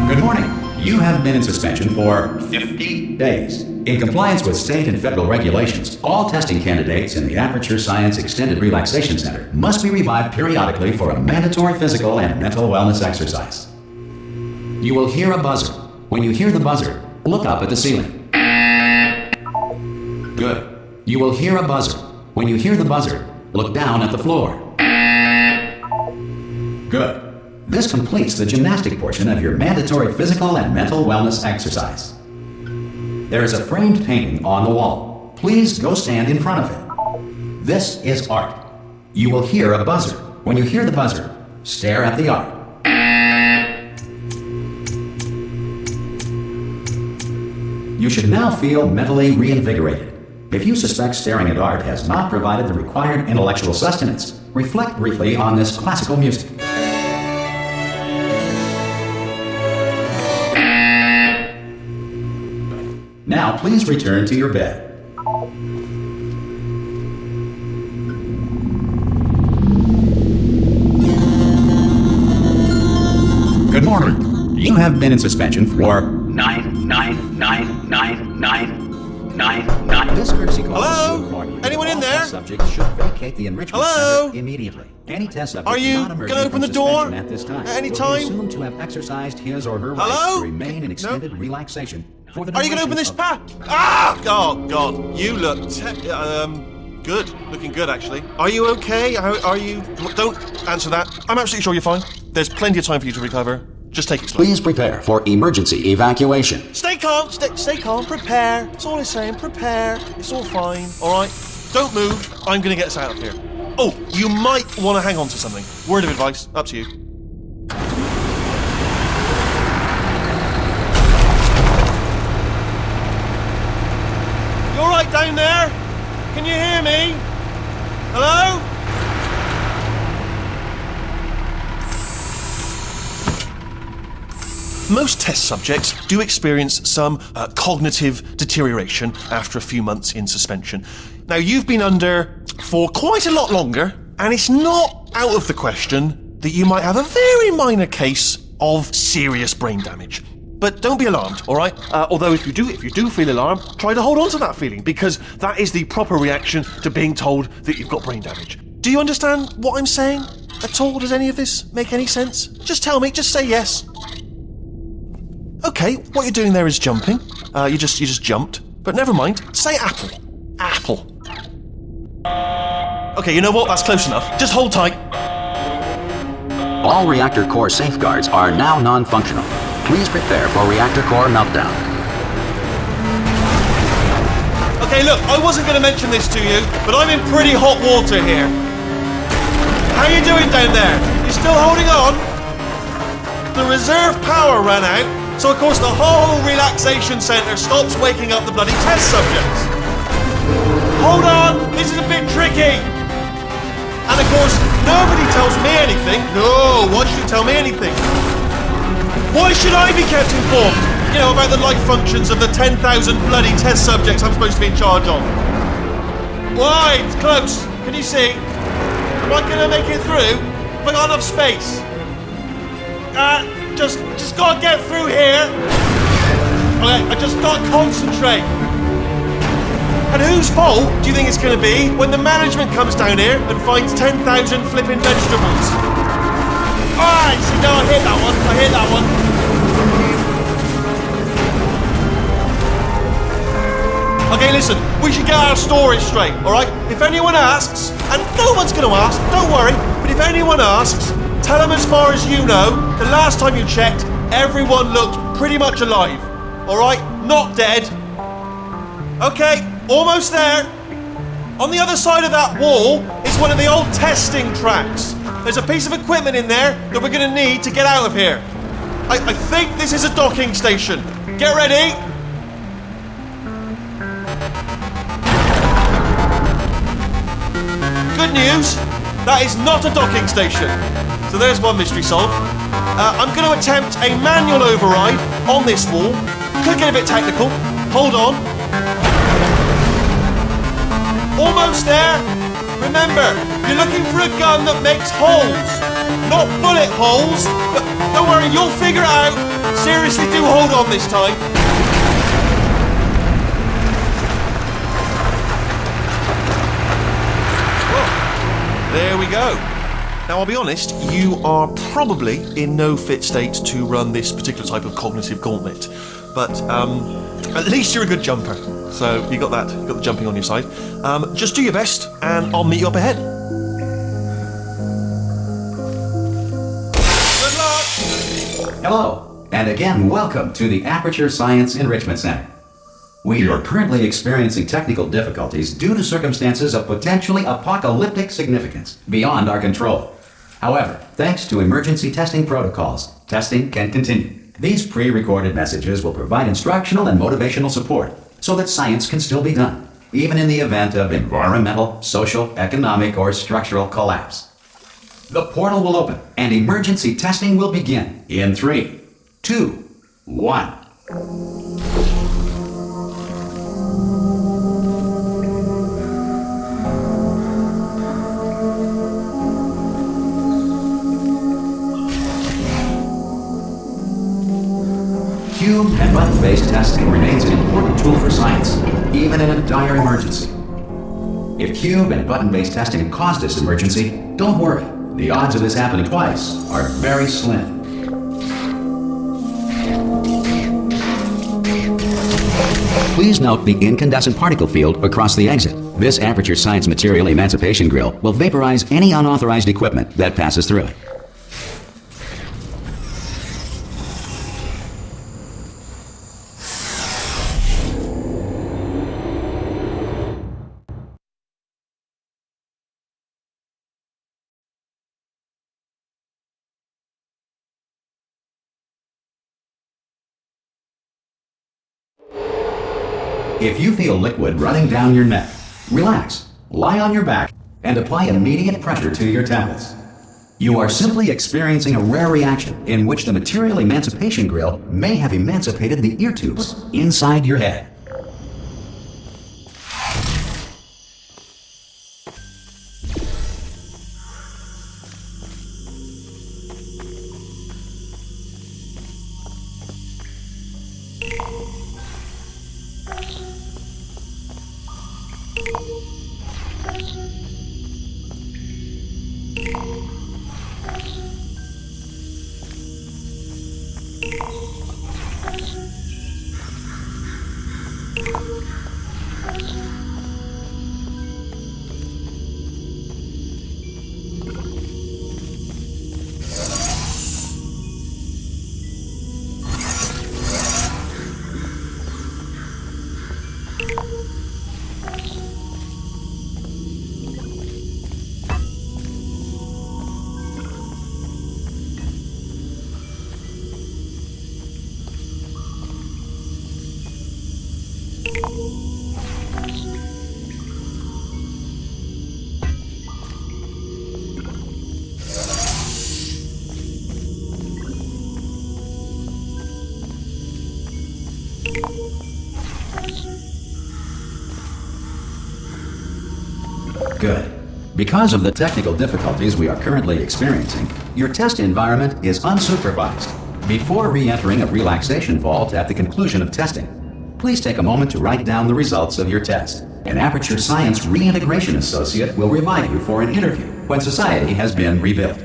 Good morning. You have been in suspension for 50 days. In compliance with state and federal regulations, all testing candidates in the Aperture Science Extended Relaxation Center must be revived periodically for a mandatory physical and mental wellness exercise. You will hear a buzzer. When you hear the buzzer, look up at the ceiling. Good. You will hear a buzzer. When you hear the buzzer, look down at the floor. Good. This completes the gymnastic portion of your mandatory physical and mental wellness exercise. There is a framed painting on the wall. Please go stand in front of it. This is art. You will hear a buzzer. When you hear the buzzer, stare at the art. You should now feel mentally reinvigorated. If you suspect staring at art has not provided the required intellectual sustenance, reflect briefly on this classical music. Now, please return to your bed. Good morning. You have been in suspension for 9999999. This courtesy call is to inform you. Anyone in there? Subjects should vacate the enrichment Hello? center immediately. Any test subject Are you not emerging gonna open from the door suspension at this time at any will time? be assumed to have exercised his or her Hello? right to remain in extended relaxation. For the Are you going to open this pack? Ah! Oh, God. You look good. Looking good, actually. Are you okay? Are you... Don't answer that. I'm absolutely sure you're fine. There's plenty of time for you to recover. Just take it slow. Please prepare for emergency evacuation. Stay calm. Stay calm. Prepare. That's all I'm saying. Prepare. It's all fine. All right? Don't move. I'm going to get us out of here. Oh, you might want to hang on to something. Word of advice. Up to you. You all right down there? Can you hear me? Hello? Most test subjects do experience some cognitive deterioration after a few months in suspension. Now, you've been under for quite a lot longer, and it's not out of the question that you might have a very minor case of serious brain damage. But don't be alarmed, all right? Although if you do feel alarmed, try to hold on to that feeling, because that is the proper reaction to being told that you've got brain damage. Do you understand what I'm saying at all? Does any of this make any sense? Just tell me, just say yes. Okay, what you're doing there is jumping. You just jumped. But never mind. Say apple. Apple. Okay, you know what? That's close enough. Just hold tight. All reactor core safeguards are now non-functional. Please prepare for reactor core meltdown. Okay, look, I wasn't going to mention this to you, but I'm in pretty hot water here. How you doing down there? You still holding on? the reserve power ran out, so of course the whole relaxation centre stops waking up the bloody test subjects. Hold on, this is a bit tricky. And of course, nobody tells me anything. No, why should you tell me anything? Why should I be kept informed? You know, about the life functions of the 10,000 bloody test subjects I'm supposed to be in charge of. Why? It's close. Can you see? Am I gonna make it through? Have I got enough space? Just gotta get through here. Okay, I just gotta concentrate. And whose fault do you think it's gonna be when the management comes down here and finds 10,000 flipping vegetables? Alright, see, no, I hit that one. Okay, listen, we should get our story straight, alright? If anyone asks, and no one's gonna ask, don't worry, but if anyone asks, tell them as far as you know, the last time you checked, everyone looked pretty much alive, alright? Not dead. Okay, almost there. On the other side of that wall is one of the old testing tracks. There's a piece of equipment in there that we're gonna need to get out of here. I think this is a docking station. Get ready. Good news, that is not a docking station. So there's one mystery solved. I'm going to attempt a manual override on this wall. Could get a bit technical. Hold on. Almost there. Remember, you're looking for a gun that makes holes, not bullet holes. But don't worry, you'll figure it out. Seriously, do hold on this time. There we go. Now, I'll be honest, you are probably in no fit state to run this particular type of cognitive gauntlet. But at least you're a good jumper. So you got that, you got the jumping on your side. Just do your best, and I'll meet you up ahead. Good luck! Hello, and again, welcome to the Aperture Science Enrichment Center. We are currently experiencing technical difficulties due to circumstances of potentially apocalyptic significance beyond our control. However, thanks to emergency testing protocols, testing can continue. These pre-recorded messages will provide instructional and motivational support so that science can still be done, even in the event of environmental, social, economic, or structural collapse. The portal will open and emergency testing will begin in 3, 2, 1. Cube and button-based testing remains an important tool for science, even in a dire emergency. If cube and button-based testing caused this emergency, don't worry. The odds of this happening twice are very slim. Please note the incandescent particle field across the exit. This Aperture Science Material Emancipation Grill will vaporize any unauthorized equipment that passes through it. If you feel liquid running down your neck, relax, lie on your back, and apply immediate pressure to your temples. You are simply experiencing a rare reaction in which the Material Emancipation Grill may have emancipated the ear tubes inside your head. Good. Because of the technical difficulties we are currently experiencing, your test environment is unsupervised. Before re-entering a relaxation vault at the conclusion of testing, please take a moment to write down the results of your test. An Aperture Science Reintegration Associate will revive you for an interview when society has been rebuilt.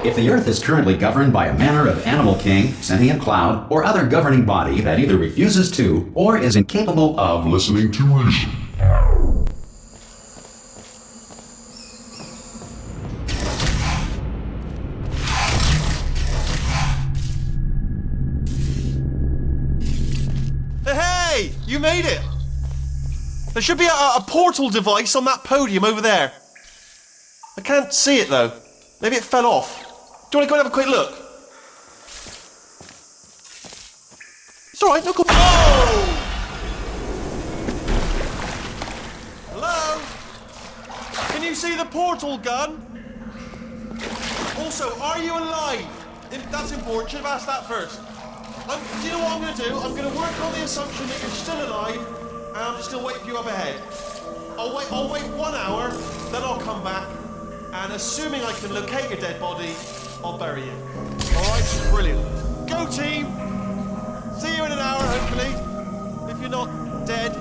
If the Earth is currently governed by a manner of animal king, sentient cloud, or other governing body that either refuses to or is incapable of listening to reason, Hey! You made it! There should be a portal device on that podium over there. I can't see it though. Maybe it fell off. Do you want to go and have a quick look? It's alright, no go. Oh! Hello? Can you see the portal gun? Also, are you alive? That's important. Should have asked that first. Do you know what I'm going to do? I'm going to work on the assumption that you're still alive, and I'm just going to wait for you up ahead. I'll wait 1 hour, then I'll come back, and assuming I can locate your dead body, I'll bury you. Alright? Brilliant. Go team! See you in an hour, hopefully. If you're not dead.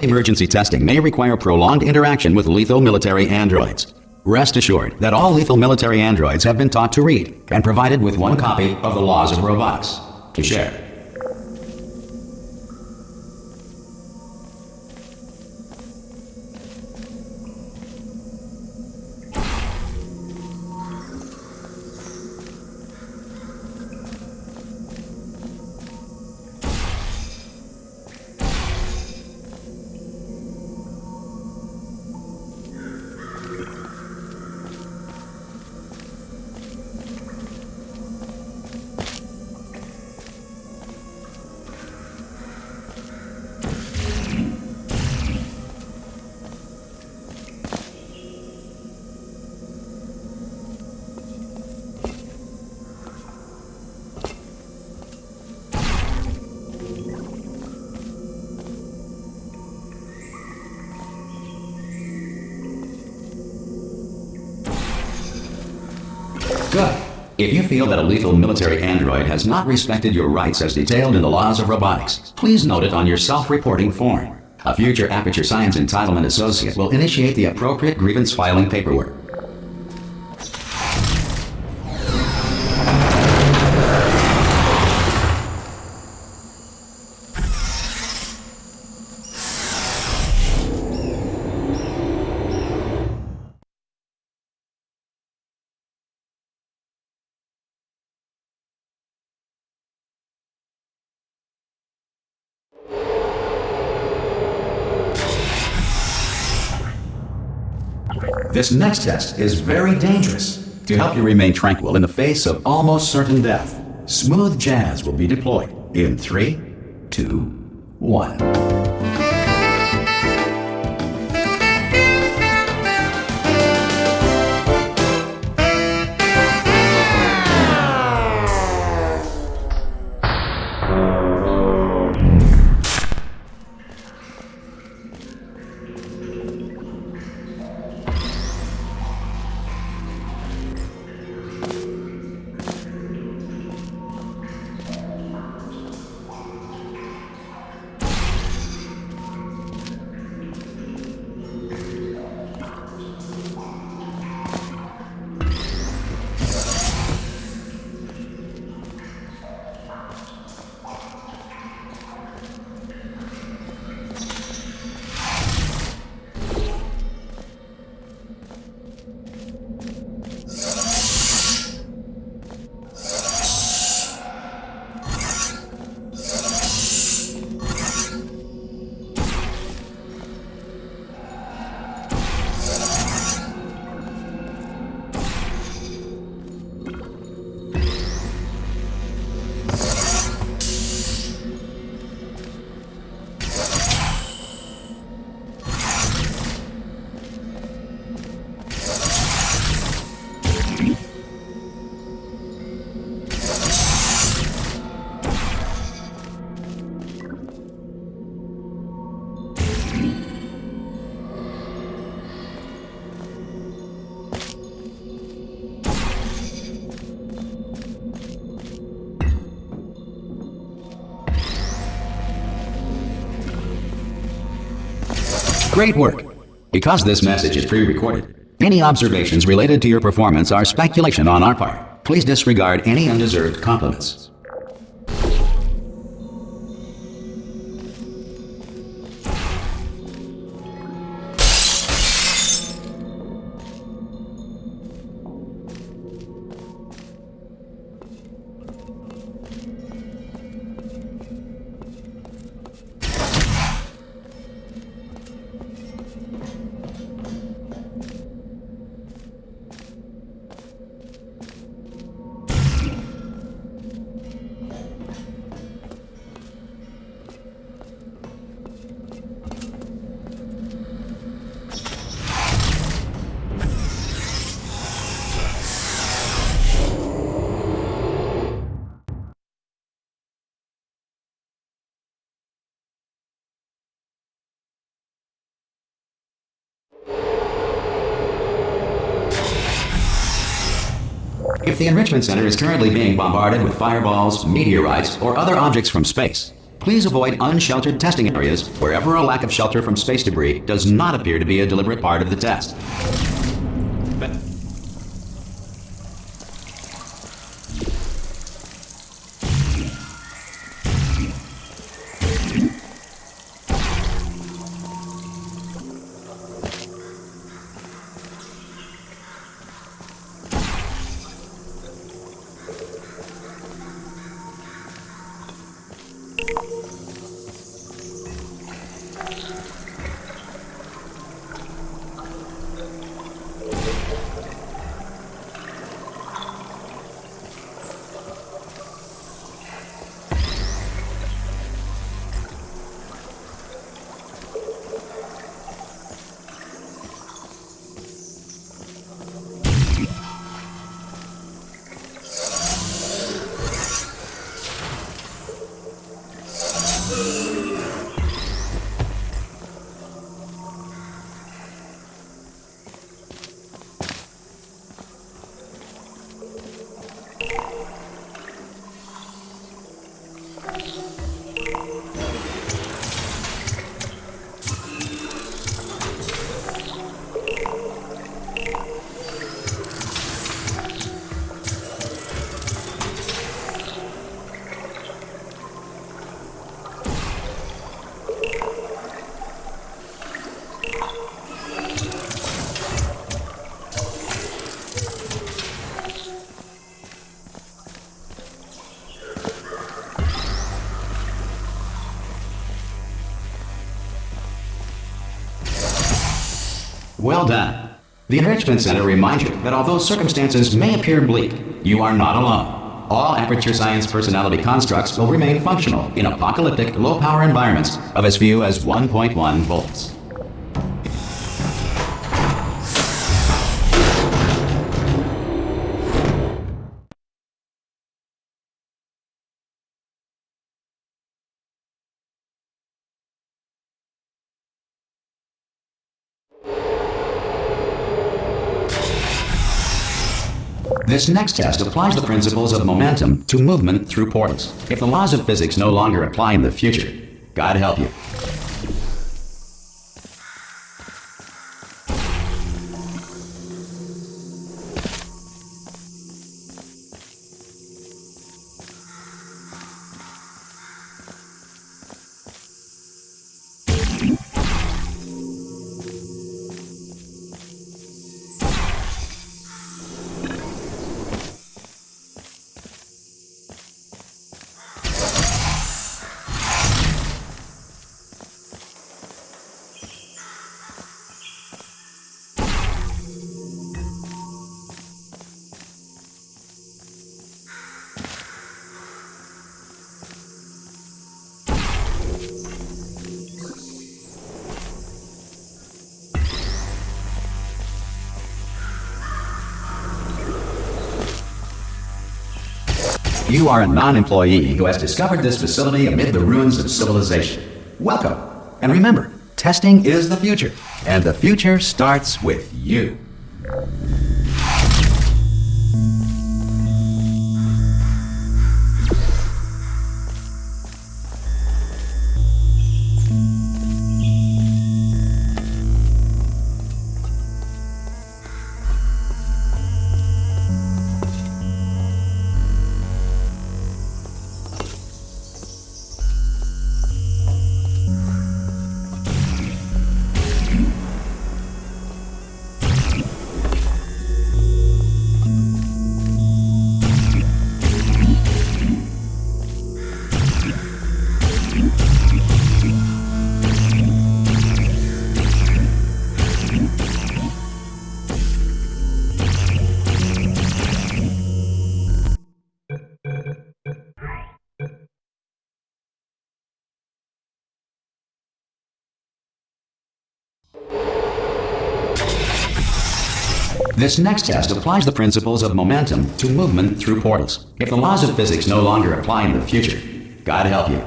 emergency testing may require prolonged interaction with lethal military androids. Rest assured that all lethal military androids have been taught to read and provided with one copy of the Laws of Robotics to share. Good. If you feel that a lethal military android has not respected your rights as detailed in the Laws of Robotics, please note it on your self-reporting form. A future Aperture Science Entitlement Associate will initiate the appropriate grievance filing paperwork. This next test is very dangerous. To help you remain tranquil in the face of almost certain death, smooth jazz will be deployed in 3, 2, 1. Great work! Because this message is pre-recorded, any observations related to your performance are speculation on our part. Please disregard any undeserved compliments. If the Enrichment Center is currently being bombarded with fireballs, meteorites, or other objects from space, please avoid unsheltered testing areas wherever a lack of shelter from space debris does not appear to be a deliberate part of the test. Well done. The Enrichment Center reminds you that although circumstances may appear bleak, you are not alone. All Aperture Science personality constructs will remain functional in apocalyptic, low-power environments of as few as 1.1 volts. This next test applies the principles of momentum to movement through portals. If the laws of physics no longer apply in the future, God help you. You are a non-employee who has discovered this facility amid the ruins of civilization. Welcome. And remember, testing is the future, and the future starts with you. This next test applies the principles of momentum to movement through portals. If the laws of physics no longer apply in the future, God help you.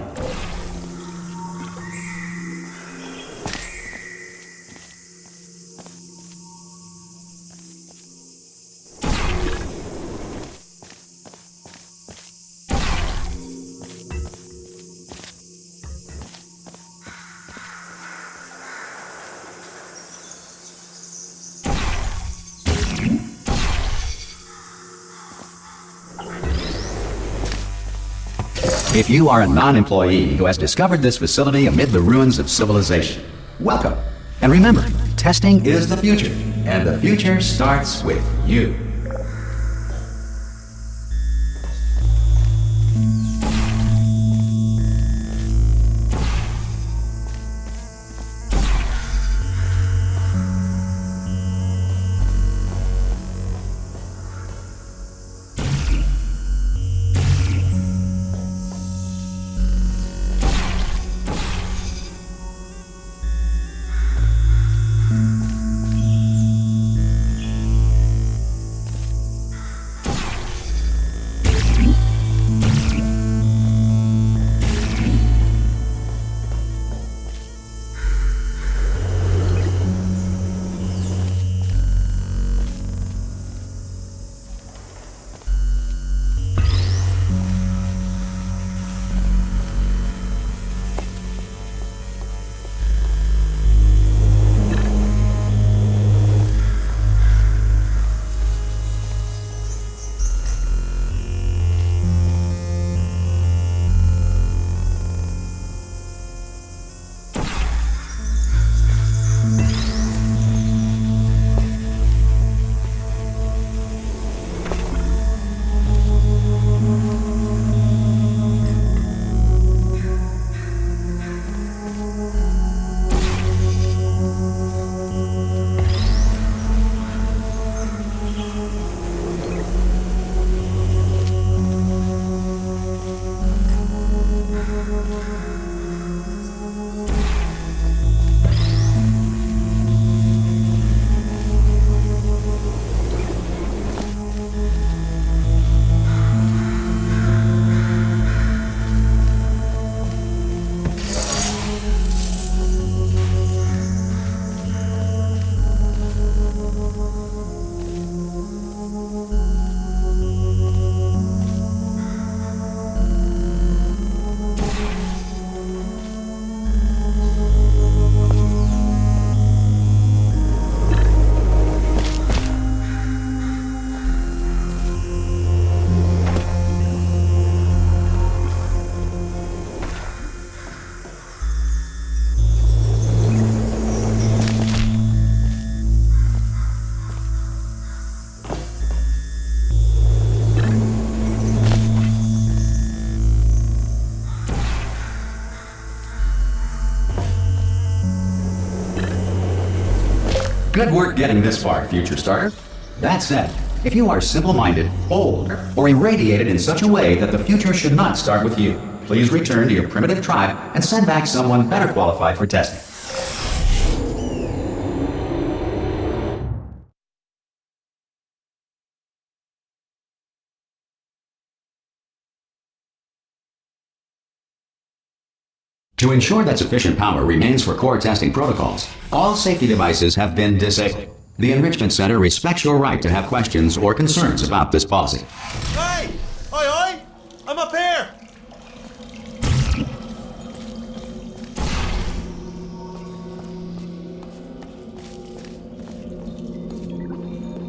If you are a non-employee who has discovered this facility amid the ruins of civilization, welcome. And remember, testing is the future, and the future starts with you. Good work getting this far, future starter. That said, if you are simple-minded, old, or irradiated in such a way that the future should not start with you, please return to your primitive tribe and send back someone better qualified for testing. To ensure that sufficient power remains for core testing protocols, all safety devices have been disabled. The Enrichment Center respects your right to have questions or concerns about this policy. Hey! Oi! I'm up here!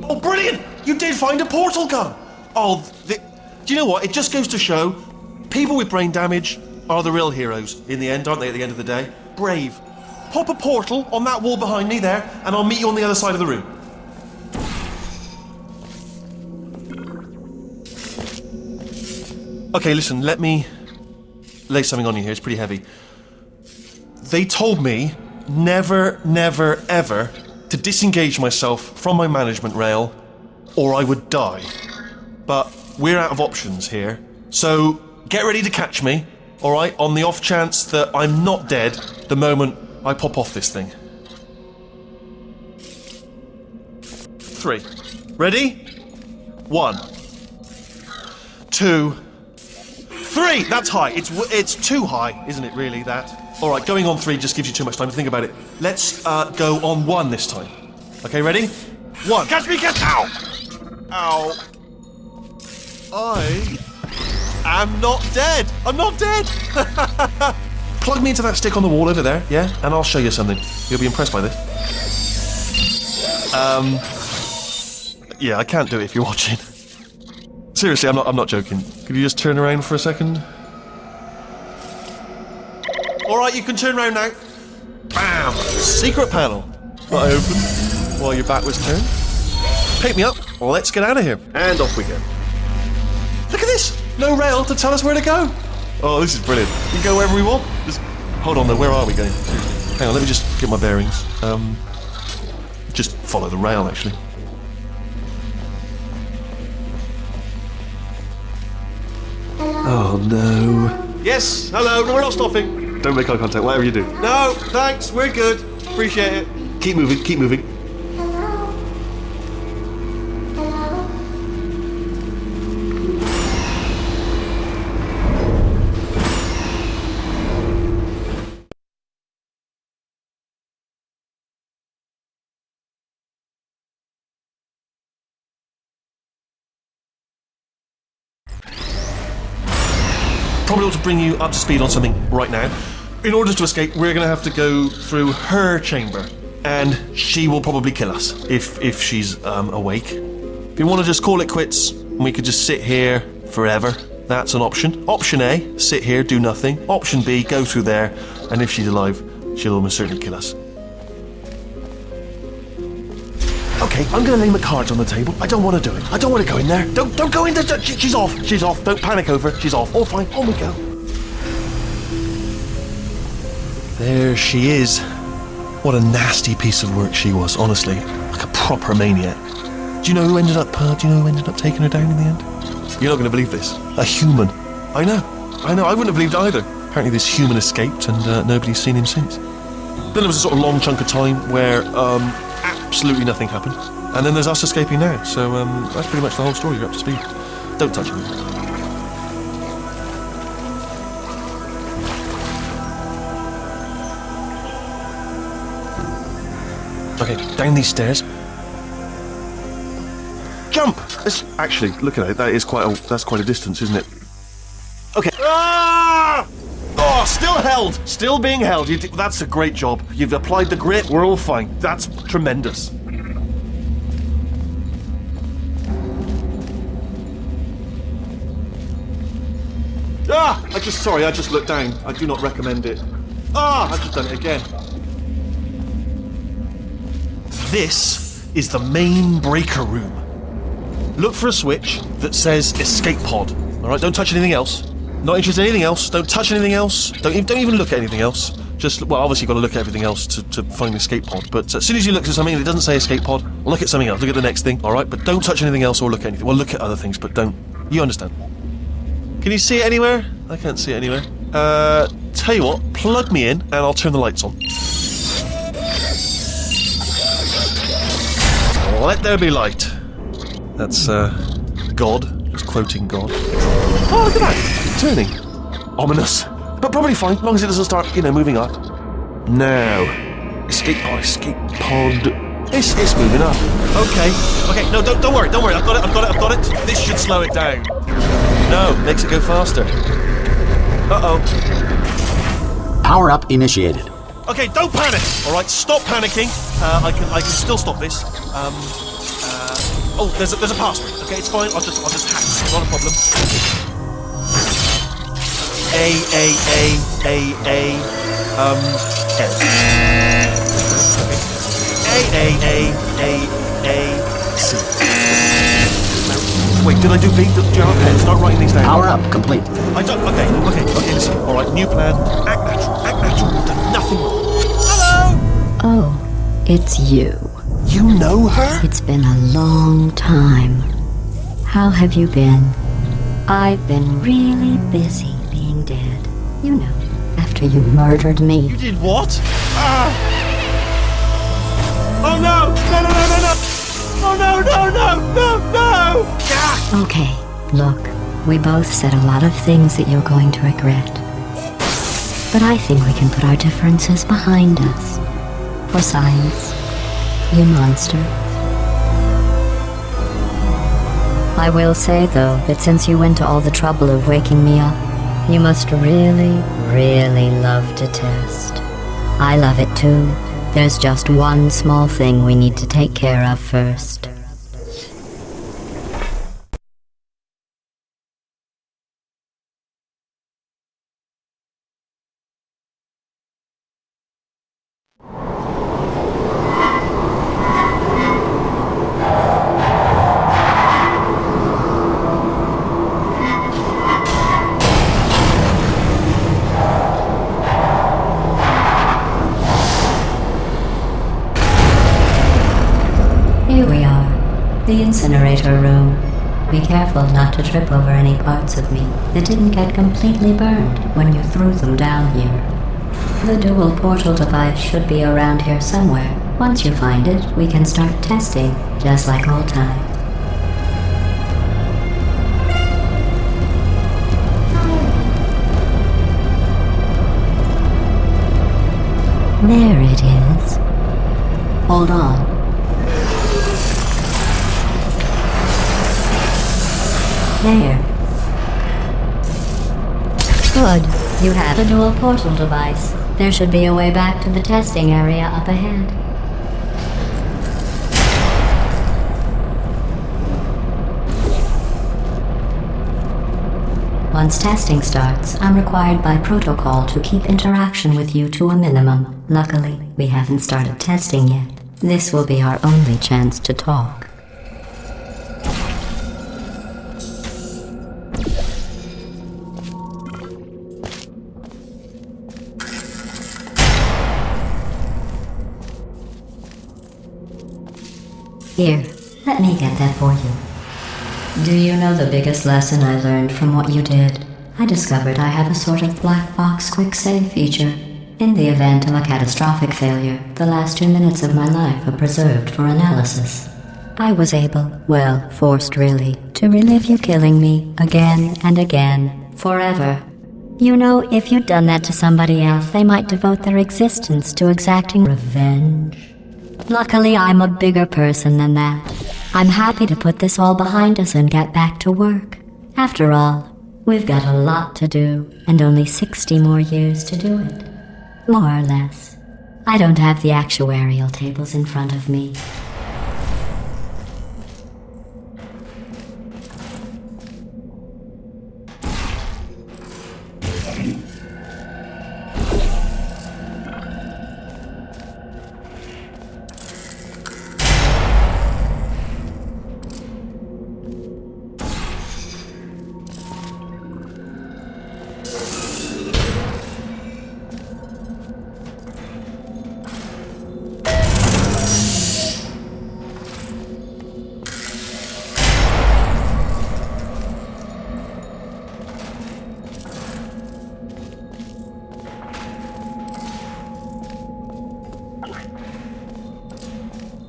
Oh, brilliant! You did find a portal gun! Do you know what? It just goes to show, people with brain damage are the real heroes in the end, aren't they, at the end of the day? Brave. Pop a portal on that wall behind me there, and I'll meet you on the other side of the room. Okay, listen, let me lay something on you here. It's pretty heavy. They told me never, never, ever to disengage myself from my management rail, or I would die. But we're out of options here, so get ready to catch me. All right, on the off chance that I'm not dead the moment I pop off this thing. 3. Ready? 1, 2, 3. That's high. It's too high, isn't it? Really, that. All right, going on 3 just gives you too much time to think about it. Let's go on 1 this time. Okay, ready? 1. Catch me! Ow! Ow! I am not dead. I'm not dead. Plug me into that stick on the wall over there, yeah, and I'll show you something. You'll be impressed by this. Yeah, I can't do it if you're watching. Seriously, I'm not joking. Could you just turn around for a second? Alright, you can turn around now. Bam! Secret panel. That I opened while your back was turned. Pick me up. Let's get out of here. And off we go. Look at this! No rail to tell us where to go. Oh, this is brilliant. We can go wherever we want. Just hold on though, where are we going? Hang on, let me just get my bearings. Just follow the rail, actually. Oh no. Yes, hello, no, we're not stopping. Don't make eye contact, whatever you do. No, thanks, we're good. Appreciate it. Keep moving, keep moving. Probably ought to bring you up to speed on something right now. In order to escape, we're going to have to go through her chamber, and she will probably kill us if she's awake. If you want to just call it quits, and we could just sit here forever, that's an option. Option A, sit here, do nothing. Option B, go through there, and if she's alive, she'll almost certainly kill us. Okay, I'm going to lay my cards on the table. I don't want to do it. I don't want to go in there. Don't go in there. She's off. She's off. Don't panic over. She's off. All fine. On we go. There she is. What a nasty piece of work she was, honestly. Like a proper maniac. Do you know who ended up taking her down in the end? You're not going to believe this. A human. I know. I wouldn't have believed either. Apparently this human escaped and nobody's seen him since. Then there was a sort of long chunk of time where absolutely nothing happened. And then there's us escaping now. So that's pretty much the whole story. You're up to speed. Don't touch me. Okay, down these stairs. Jump! Actually, look at it. That's quite a distance, isn't it? Okay. Ah! Oh, still held. Still being held. That's a great job. You've applied the grip. We're all fine. That's tremendous. Ah! I just looked down. I do not recommend it. Ah! I've just done it again. This is the main breaker room. Look for a switch that says escape pod. Alright, don't touch anything else. Not interested in anything else. Don't touch anything else. Don't even look at anything else. Just, well, obviously you've got to look at everything else to find the escape pod. But as soon as you look at something and it doesn't say escape pod, look at something else. Look at the next thing, alright? But don't touch anything else or look at anything. Well, look at other things, but don't. You understand. Can you see it anywhere? I can't see it anywhere. Tell you what, plug me in and I'll turn the lights on. Let there be light. That's, God. Just quoting God. Oh, look at that. Turning. Ominous. But probably fine, as long as it doesn't start, moving up. Now. Escape pod. It's moving up. Okay, no, don't worry. I've got it. This should slow it down. No, makes it go faster. Uh-oh. Power up initiated. Okay, don't panic. All right, stop panicking. I can still stop this. Oh, there's a password. Okay, it's fine. I'll just hack it. Not a problem. C. Wait, did I do B? Do you have a pen? Start writing these down. Power up complete. I don't. Okay, listen. All right, new plan. Act natural. You've done nothing wrong. Hello! Oh, it's you. You know her? It's been a long time. How have you been? I've been really busy being dead. You know, after you murdered me. You did what? Ah! Oh no! No! Oh no! no! Ah! Okay, look, we both said a lot of things that you're going to regret. But I think we can put our differences behind us. For science, you monster. I will say, though, that since you went to all the trouble of waking me up, you must really, really love to test. I love it too. There's just one small thing we need to take care of first. Here we are, the incinerator room. Be careful not to trip over any parts of me that didn't get completely burned when you threw them down here. The dual portal device should be around here somewhere. Once you find it, we can start testing, just like old times. There it is. Hold on. There. Good. You have the dual portal device. There should be a way back to the testing area up ahead. Once testing starts, I'm required by protocol to keep interaction with you to a minimum. Luckily, we haven't started testing yet. This will be our only chance to talk. Here, let me get that for you. Do you know the biggest lesson I learned from what you did? I discovered I have a sort of black box quick save feature. In the event of a catastrophic failure, the last 2 minutes of my life are preserved for analysis. I was able, well, forced really, to relive you killing me again and again, forever. You know, if you'd done that to somebody else, they might devote their existence to exacting revenge. Luckily, I'm a bigger person than that. I'm happy to put this all behind us and get back to work. After all, we've got a lot to do, and only 60 more years to do it. More or less. I don't have the actuarial tables in front of me.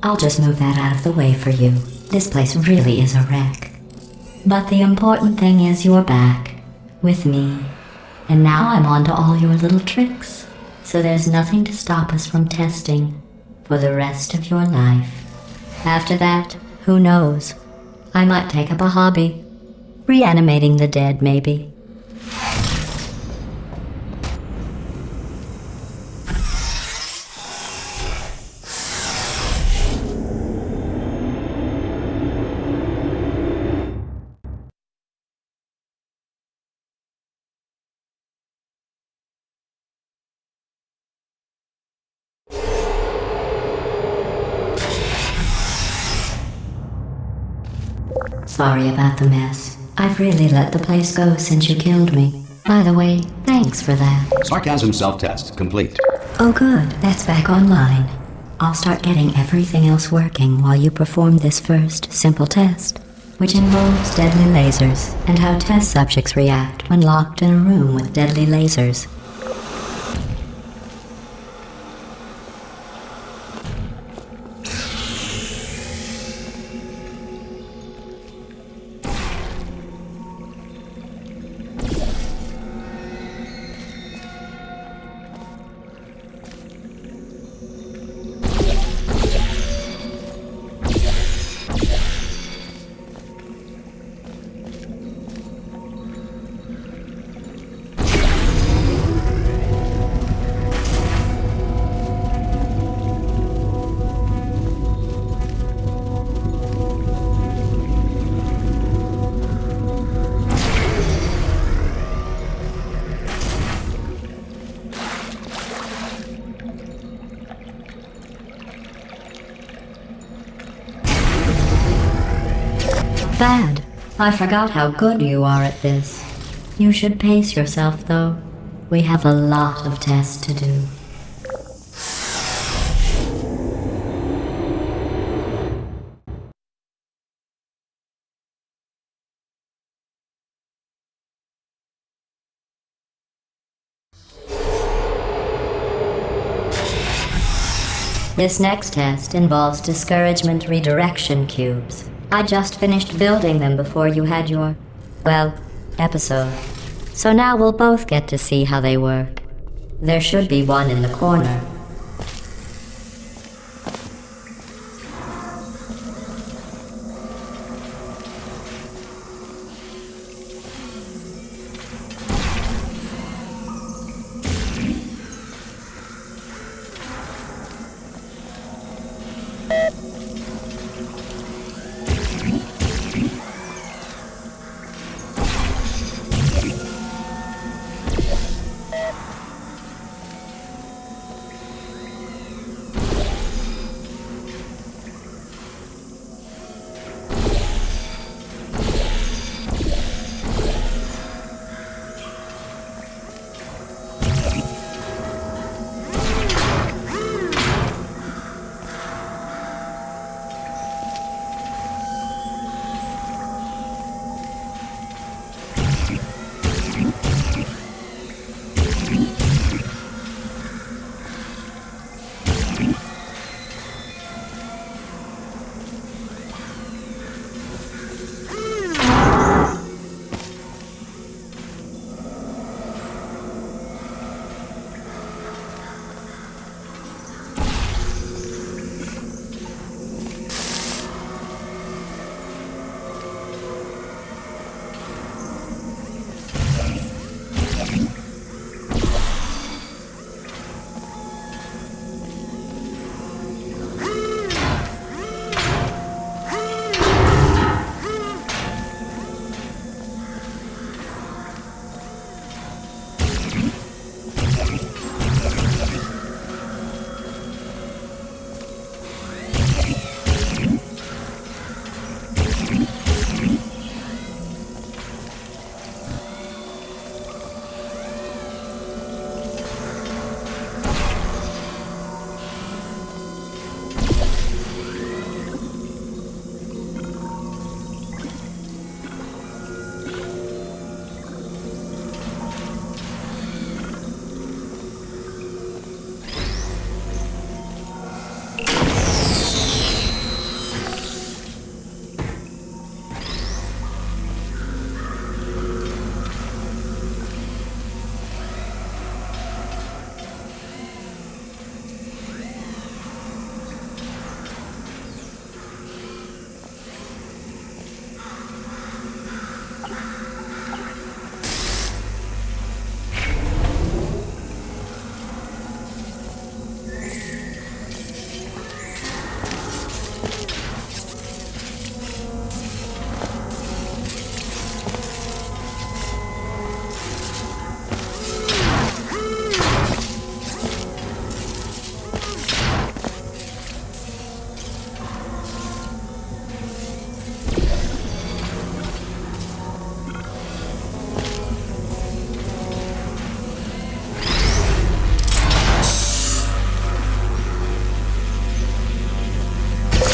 I'll just move that out of the way for you. This place really is a wreck. But the important thing is you're back. With me. And now I'm on to all your little tricks. So there's nothing to stop us from testing. For the rest of your life. After that, who knows? I might take up a hobby. Reanimating the dead, maybe. Sorry about the mess. I've really let the place go since you killed me. By the way, thanks for that. Sarcasm self-test complete. Oh good, that's back online. I'll start getting everything else working while you perform this first, simple test, which involves deadly lasers and how test subjects react when locked in a room with deadly lasers. bad. I forgot how good you are at this. You should pace yourself, though. We have a lot of tests to do. This next test involves discouragement redirection cubes. I just finished building them before you had your, well, episode. So now we'll both get to see how they work. There should be one in the corner.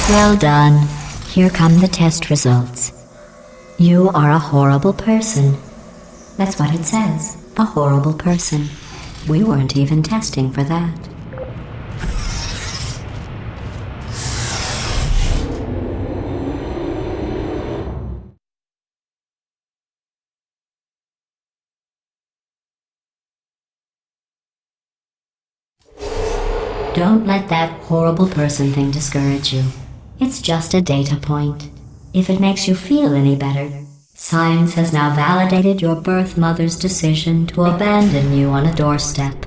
Well done. Here come the test results. You are a horrible person. That's what it says. A horrible person. We weren't even testing for that. Don't let that horrible person thing discourage you. It's just a data point. If it makes you feel any better, science has now validated your birth mother's decision to abandon you on a doorstep.